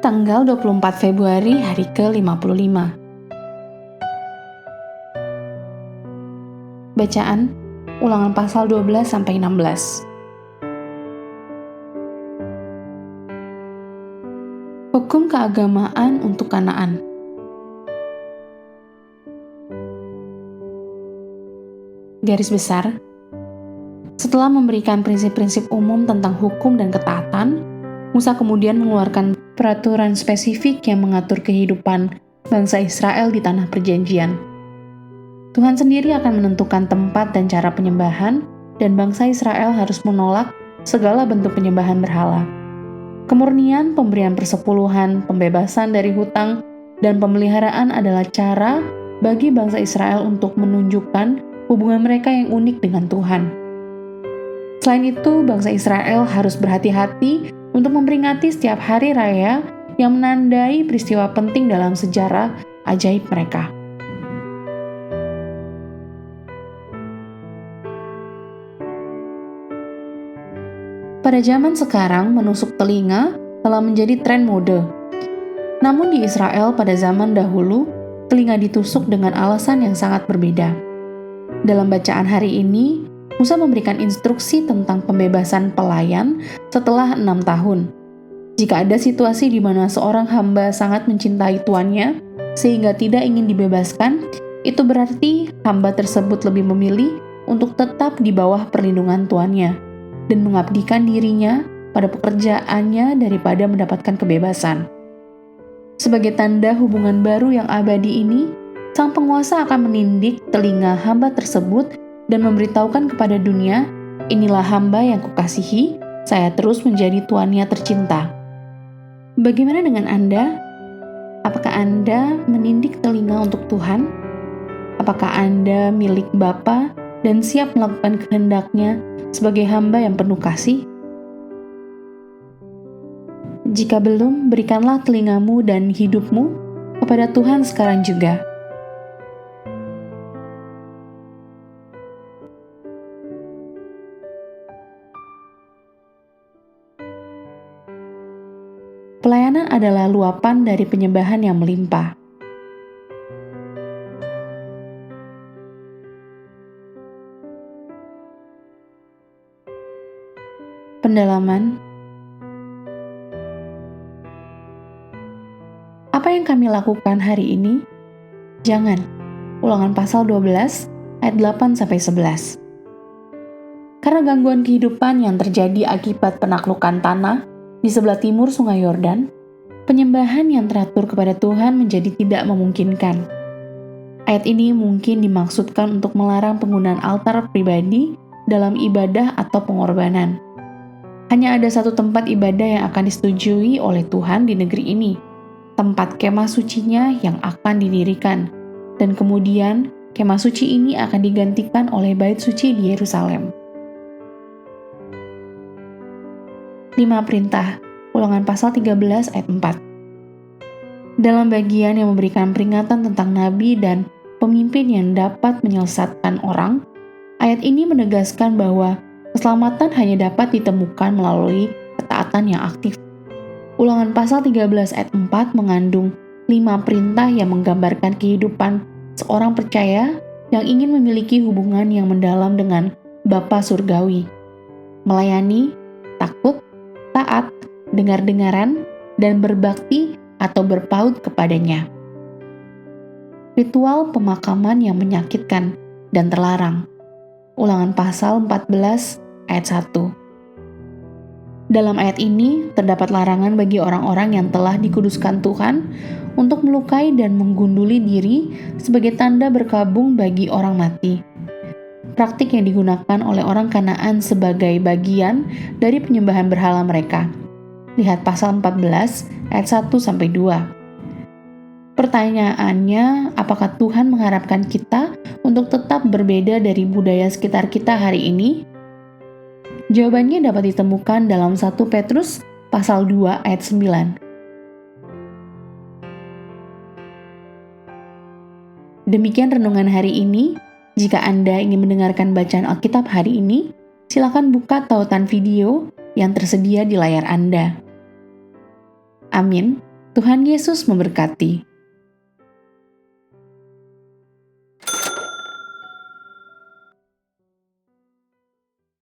tanggal 24 Februari hari ke-55. Bacaan Ulangan pasal 12-16. Hukum keagamaan untuk Kanaan. Garis besar, setelah memberikan prinsip-prinsip umum tentang hukum dan ketaatan, Musa kemudian mengeluarkan peraturan spesifik yang mengatur kehidupan bangsa Israel di tanah perjanjian. Tuhan sendiri akan menentukan tempat dan cara penyembahan, dan bangsa Israel harus menolak segala bentuk penyembahan berhala. Kemurnian, pemberian persepuluhan, pembebasan dari hutang, dan pemeliharaan adalah cara bagi bangsa Israel untuk menunjukkan hubungan mereka yang unik dengan Tuhan. Selain itu, bangsa Israel harus berhati-hati untuk memperingati setiap hari raya yang menandai peristiwa penting dalam sejarah ajaib mereka. Pada zaman sekarang, menusuk telinga telah menjadi tren mode. Namun di Israel pada zaman dahulu, telinga ditusuk dengan alasan yang sangat berbeda. Dalam bacaan hari ini, Musa memberikan instruksi tentang pembebasan pelayan setelah 6 tahun. Jika ada situasi di mana seorang hamba sangat mencintai tuannya sehingga tidak ingin dibebaskan, itu berarti hamba tersebut lebih memilih untuk tetap di bawah perlindungan tuannya dan mengabdikan dirinya pada pekerjaannya daripada mendapatkan kebebasan. Sebagai tanda hubungan baru yang abadi ini, sang penguasa akan menindik telinga hamba tersebut dan memberitahukan kepada dunia, "Inilah hamba yang kukasihi, saya terus menjadi tuannya tercinta." Bagaimana dengan Anda? Apakah Anda menindik telinga untuk Tuhan? Apakah Anda milik Bapa dan siap melakukan kehendak-Nya sebagai hamba yang penuh kasih? Jika belum, berikanlah telingamu dan hidupmu kepada Tuhan sekarang juga. Pelayanan adalah luapan dari penyembahan yang melimpah. Pendalaman. Apa yang kami lakukan hari ini? Jangan. Ulangan pasal 12 ayat 8-11. Karena gangguan kehidupan yang terjadi akibat penaklukan tanah di sebelah timur Sungai Yordan, penyembahan yang teratur kepada Tuhan menjadi tidak memungkinkan. Ayat ini mungkin dimaksudkan untuk melarang penggunaan altar pribadi dalam ibadah atau pengorbanan. Hanya ada satu tempat ibadah yang akan disetujui oleh Tuhan di negeri ini, tempat kemah sucinya yang akan didirikan, dan kemudian kemah suci ini akan digantikan oleh bait suci di Yerusalem. 5 perintah, Ulangan pasal 13 ayat 4. Dalam bagian yang memberikan peringatan tentang nabi dan pemimpin yang dapat menyesatkan orang, ayat ini menegaskan bahwa keselamatan hanya dapat ditemukan melalui ketaatan yang aktif. Ulangan pasal 13 ayat 4 mengandung 5 perintah yang menggambarkan kehidupan seorang percaya yang ingin memiliki hubungan yang mendalam dengan Bapa Surgawi. Melayani, takut, taat, dengar-dengaran, dan berbakti atau berpaut kepadanya. Ritual pemakaman yang menyakitkan dan terlarang. Ulangan pasal 14 ayat 1. Dalam ayat ini terdapat larangan bagi orang-orang yang telah dikuduskan Tuhan untuk melukai dan menggunduli diri sebagai tanda berkabung bagi orang mati. Praktik yang digunakan oleh orang Kanaan sebagai bagian dari penyembahan berhala mereka. Lihat pasal 14 ayat 1-2. Pertanyaannya, apakah Tuhan mengharapkan kita untuk tetap berbeda dari budaya sekitar kita hari ini? Jawabannya dapat ditemukan dalam 1 Petrus pasal 2 ayat 9. Demikian renungan hari ini. Jika Anda ingin mendengarkan bacaan Alkitab hari ini, silakan buka tautan video yang tersedia di layar Anda. Amin. Tuhan Yesus memberkati.